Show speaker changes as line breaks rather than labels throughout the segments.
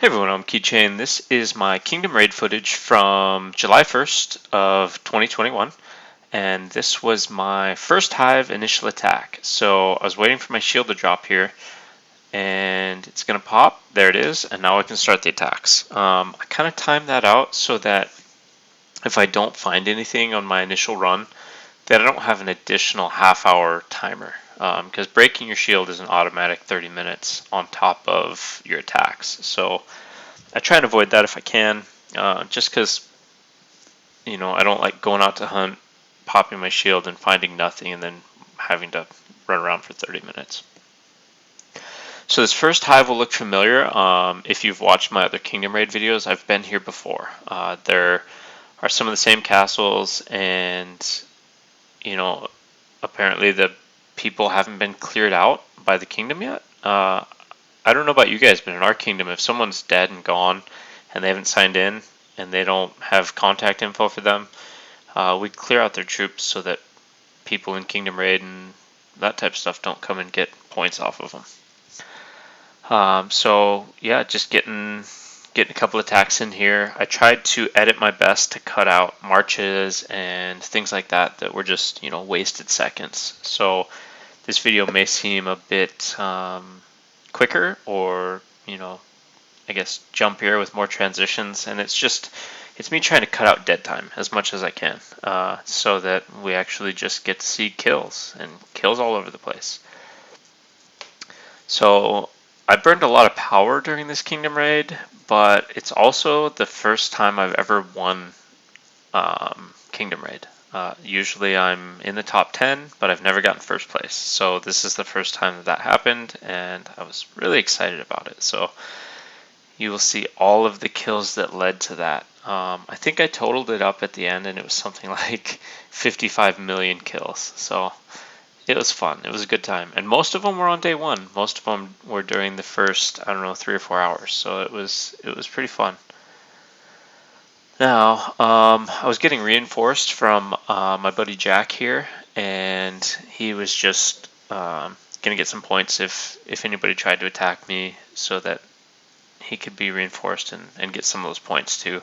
Hey everyone, I'm Keychain. This is my Kingdom Raid footage from July 1st of 2021, and this was my first hive initial attack. So I was waiting for my shield to drop here, and it's gonna pop. There it is, and now I can start the attacks. I kind of timed that out so that if I don't find anything on my initial run, that I don't have an additional half-hour timer. Because breaking your shield is an automatic 30 minutes on top of your attacks. So I try and avoid that if I can, just because I don't like going out to hunt, popping my shield and finding nothing, and then having to run around for 30 minutes. So this first hive will look familiar. If you've watched my other Kingdom Raid videos, I've been here before. There are some of the same castles, and apparently the people haven't been cleared out by the kingdom yet. I don't know about you guys, but in our kingdom, if someone's dead and gone and they haven't signed in and they don't have contact info for them, we clear out their troops so that people in Kingdom Raid and that type of stuff don't come and get points off of them. So yeah, just getting a couple attacks in here. I tried to edit my best to cut out marches and things like that that were just wasted seconds. So this video may seem a bit quicker, or I guess jumpier with more transitions, and it's me trying to cut out dead time as much as I can, so that we actually just get to see kills, and kills all over the place. So I burned a lot of power during this Kingdom Raid, but it's also the first time I've ever won Kingdom Raid. Usually I'm in the top 10, but I've never gotten first place. So this is the first time that happened, and I was really excited about it. So you will see all of the kills that led to that. I think I totaled it up at the end, and it was something like 55 million kills. So it was fun. It was a good time, and most of them were on day one. Most of them were during the first, I don't know, 3 or 4 hours. So it was pretty fun. Now, I was getting reinforced from my buddy Jack here, and he was just gonna get some points if anybody tried to attack me, so that he could be reinforced and get some of those points too.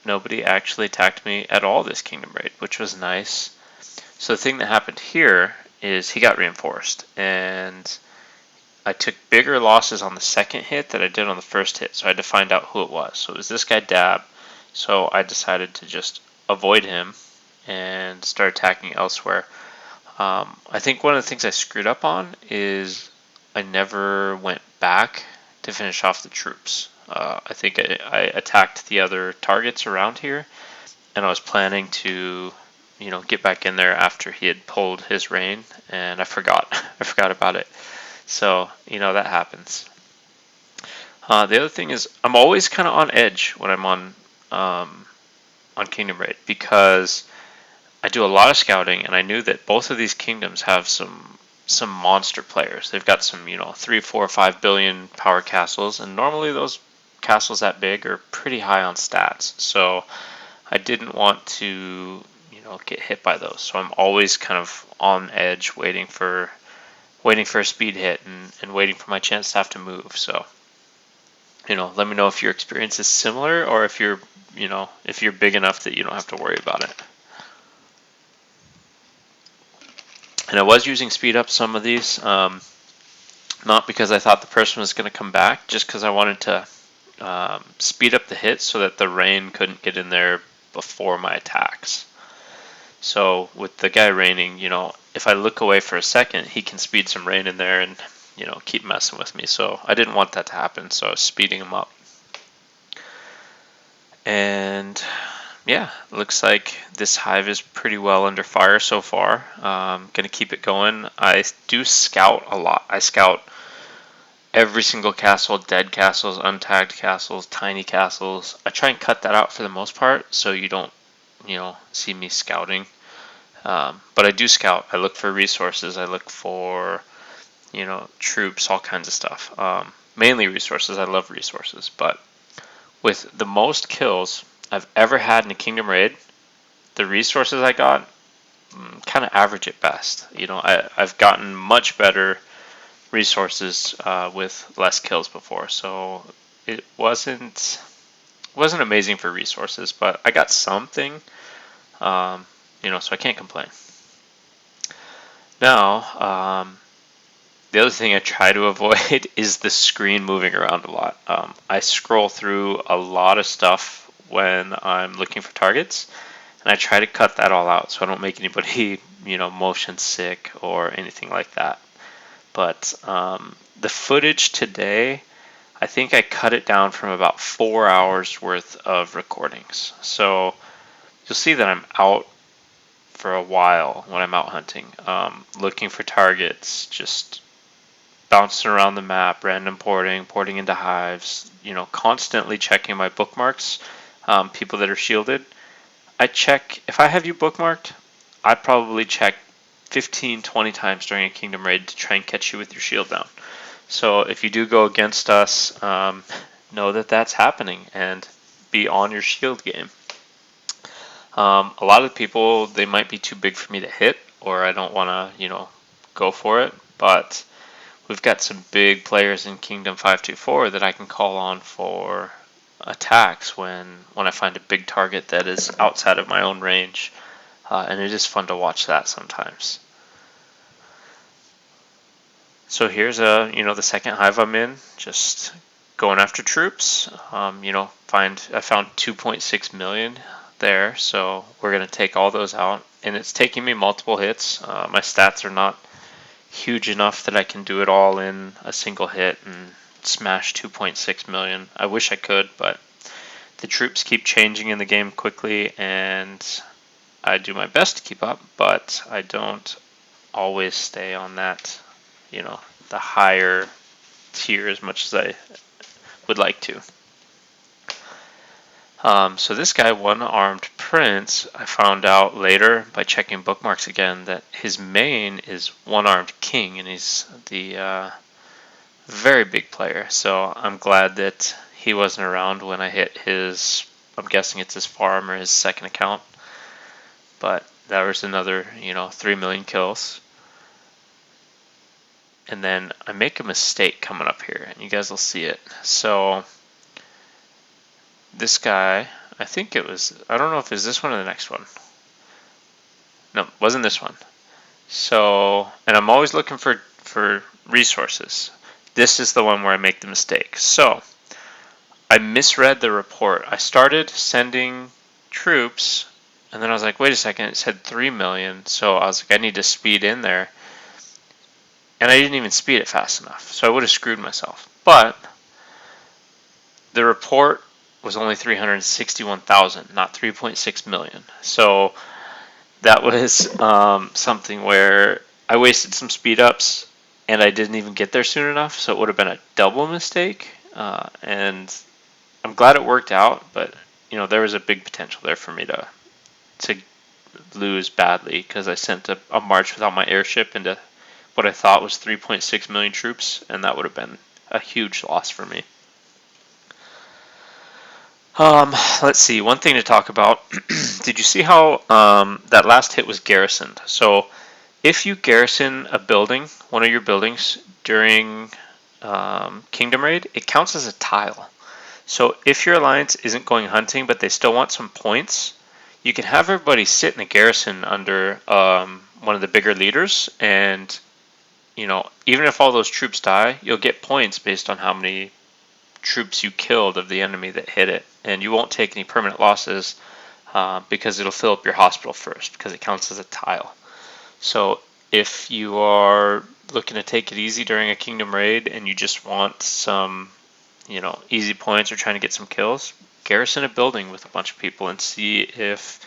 Nobody actually attacked me at all this Kingdom Raid, which was nice. So the thing that happened here is he got reinforced, and I took bigger losses on the second hit than I did on the first hit, so I had to find out who it was. So it was this guy Dab, so I decided to just avoid him and start attacking elsewhere. I think one of the things I screwed up on is I never went back to finish off the troops. I think I attacked the other targets around here, and I was planning to get back in there after he had pulled his rain, and I forgot. I forgot about it. So, that happens. The other thing is I'm always kind of on edge when I'm on Kingdom Raid, because I do a lot of scouting, and I knew that both of these kingdoms have some monster players. They've got some 3, 4, 5 billion power castles, and normally those castles that big are pretty high on stats. So I didn't want to get hit by those. So I'm always kind of on edge, waiting for a speed hit, and waiting for my chance to have to move. So, let me know if your experience is similar, or if you're big enough that you don't have to worry about it. And I was using speed up some of these, not because I thought the person was going to come back, just because I wanted to speed up the hit so that the rain couldn't get in there before my attacks. So with the guy raining, if I look away for a second, he can speed some rain in there and keep messing with me. So I didn't want that to happen, so I was speeding him up. And yeah, looks like this hive is pretty well under fire so far. Gonna keep it going. I do scout a lot. I scout every single castle, dead castles, untagged castles, tiny castles. I try and cut that out for the most part, so you don't see me scouting. But I do scout. I look for resources. I look for, troops, all kinds of stuff. Mainly resources. I love resources. But with the most kills I've ever had in a Kingdom Raid, the resources I got kind of average at best. I've gotten much better resources with less kills before, so it wasn't amazing for resources, but I got something, so I can't complain. Now, the other thing I try to avoid is the screen moving around a lot. I scroll through a lot of stuff when I'm looking for targets, and I try to cut that all out so I don't make anybody, motion sick or anything like that. But the footage today, I think I cut it down from about 4 hours worth of recordings. So you'll see that I'm out for a while when I'm out hunting, looking for targets, just bouncing around the map, random porting into hives, constantly checking my bookmarks, people that are shielded. I check, if I have you bookmarked, I probably check 15, 20 times during a kingdom raid to try and catch you with your shield down. So if you do go against us, know that that's happening and be on your shield game. A lot of people, they might be too big for me to hit, or I don't want to, go for it, but we've got some big players in Kingdom 524 that I can call on for attacks when I find a big target that is outside of my own range, and it is fun to watch that sometimes. So here's the second hive I'm in, just going after troops. I found 2.6 million there, so we're gonna take all those out, and it's taking me multiple hits. My stats are not huge enough that I can do it all in a single hit and smash 2.6 million. I wish I could, but the troops keep changing in the game quickly, and I do my best to keep up, but I don't always stay on that, the higher tier as much as I would like to. So this guy, One-Armed Prince, I found out later by checking bookmarks again that his main is One-Armed King, and he's the very big player. So I'm glad that he wasn't around when I hit his, I'm guessing it's his farm or his second account. But that was another, 3 million kills. And then I make a mistake coming up here, and you guys will see it. So this guy, I think it was, I don't know if it's this one or the next one. No, it wasn't this one. So, and I'm always looking for resources. This is the one where I make the mistake. So, I misread the report. I started sending troops, and then I was like, wait a second, it said 3 million. So I was like, I need to speed in there. And I didn't even speed it fast enough. So I would have screwed myself. But the report was only 361,000, not 3.6 million. So that was something where I wasted some speed ups and I didn't even get there soon enough. So it would have been a double mistake. And I'm glad it worked out, but there was a big potential there for me to lose badly because I sent a march without my airship into what I thought was 3.6 million troops, and that would have been a huge loss for me. Let's see. One thing to talk about. Did you see how that last hit was garrisoned? So if you garrison a building, one of your buildings, during Kingdom Raid, it counts as a tile. So if your alliance isn't going hunting, but they still want some points, you can have everybody sit in a garrison under one of the bigger leaders, and even if all those troops die, you'll get points based on how many troops you killed of the enemy that hit it, and you won't take any permanent losses because it'll fill up your hospital first because it counts as a tile. So if you are looking to take it easy during a kingdom raid and you just want some easy points or trying to get some kills, garrison a building with a bunch of people and see if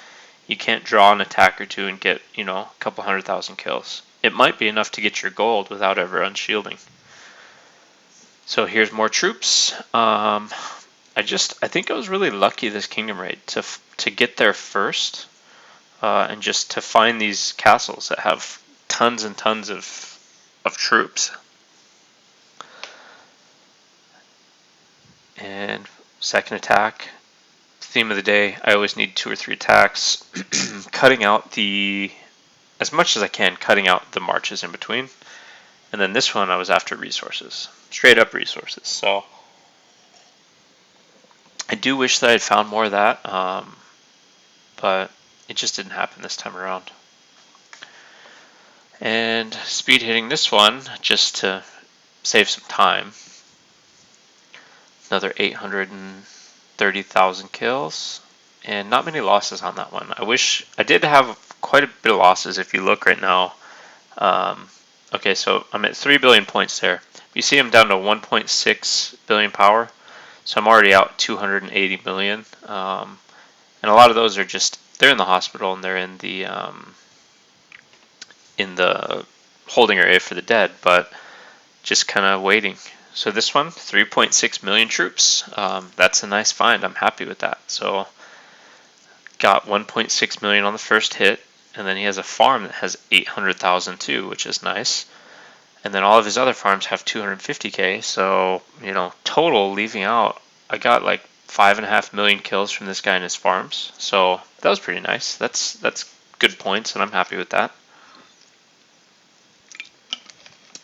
you can't draw an attack or two and get a couple 100,000 kills. It might be enough to get your gold without ever unshielding. So here's more troops. I think I was really lucky this kingdom raid to get there first, and just to find these castles that have tons and tons of troops. And second attack, theme of the day, I always need 2 or 3 attacks. Cutting out as much as I can, cutting out the marches in between. And then this one I was after resources, straight up resources. So I do wish that I had found more of that, but it just didn't happen this time around. And speed hitting this one just to save some time. Another 830,000 kills, and not many losses on that one. I wish I did have quite a bit of losses. If you look right now, okay, so I'm at 3 billion points there. You see I'm down to 1.6 billion power, so I'm already out 280 million. And a lot of those are just, they're in the hospital and they're in the holding area for the dead, but just kind of waiting. So this one, 3.6 million troops. That's a nice find. I'm happy with that. So got 1.6 million on the first hit, and then he has a farm that has 800,000 too, which is nice. And then all of his other farms have 250k. So total leaving out, I got like 5.5 million kills from this guy in his farms. So that was pretty nice. That's good points, and I'm happy with that.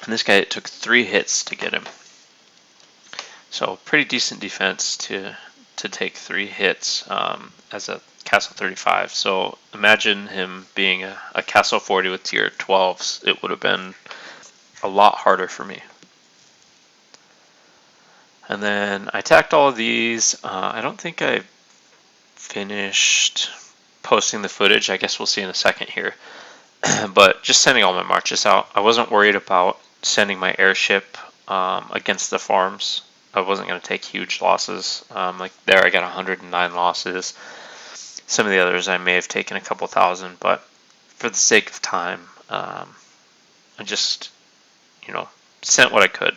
And this guy, it took 3 hits to get him. So pretty decent defense to take 3 hits as a Castle 35. So imagine him being a Castle 40 with tier 12s. It would have been a lot harder for me. And then I attacked all of these. I don't think I finished posting the footage. I guess we'll see in a second here. But just sending all my marches out. I wasn't worried about sending my airship against the farms. I wasn't going to take huge losses. Like there, I got 109 losses. Some of the others I may have taken a couple thousand, but for the sake of time, I just, sent what I could.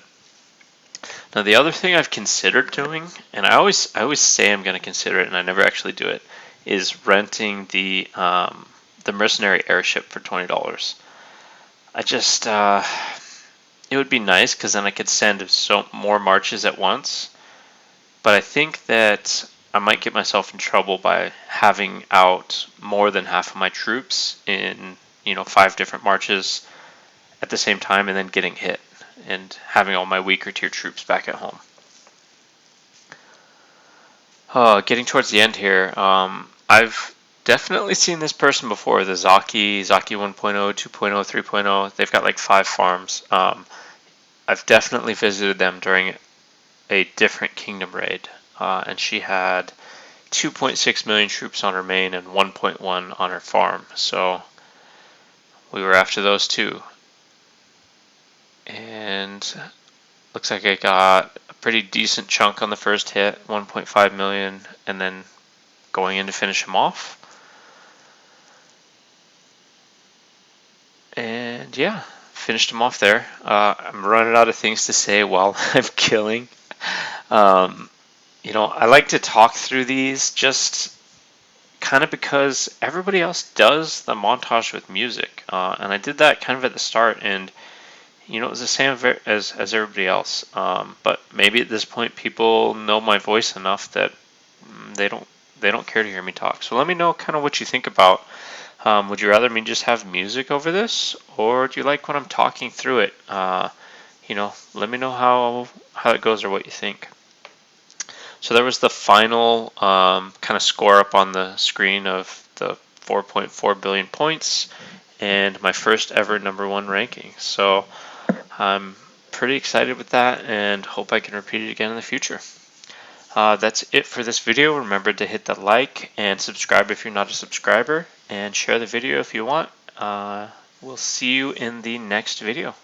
Now the other thing I've considered doing, and I always say I'm going to consider it, and I never actually do it, is renting the mercenary airship for $20. I just, it would be nice because then I could send more marches at once. But I think that I might get myself in trouble by having out more than half of my troops in 5 different marches at the same time, and then getting hit and having all my weaker tier troops back at home. Getting towards the end here, I've definitely seen this person before, the Zaki 1.0, 2.0, 3.0. They've got like 5 farms. I've definitely visited them during a different kingdom raid, and she had 2.6 million troops on her main and 1.1 on her farm. So we were after those too. And looks like I got a pretty decent chunk on the first hit, 1.5 million, and then going in to finish him off. And yeah, finished him off there. I'm running out of things to say while I'm killing. I like to talk through these just kind of because everybody else does the montage with music. And I did that kind of at the start, and it was the same as everybody else. But maybe at this point people know my voice enough that they don't care to hear me talk. So let me know kind of what you think about. Would you rather me just have music over this, or do you like when I'm talking through it? Let me know how it goes or what you think. So there was the final kind of score up on the screen of the 4.4 billion points and my first ever #1 ranking. So I'm pretty excited with that and hope I can repeat it again in the future. That's it for this video. Remember to hit the like and subscribe if you're not a subscriber, and share the video if you want. We'll see you in the next video.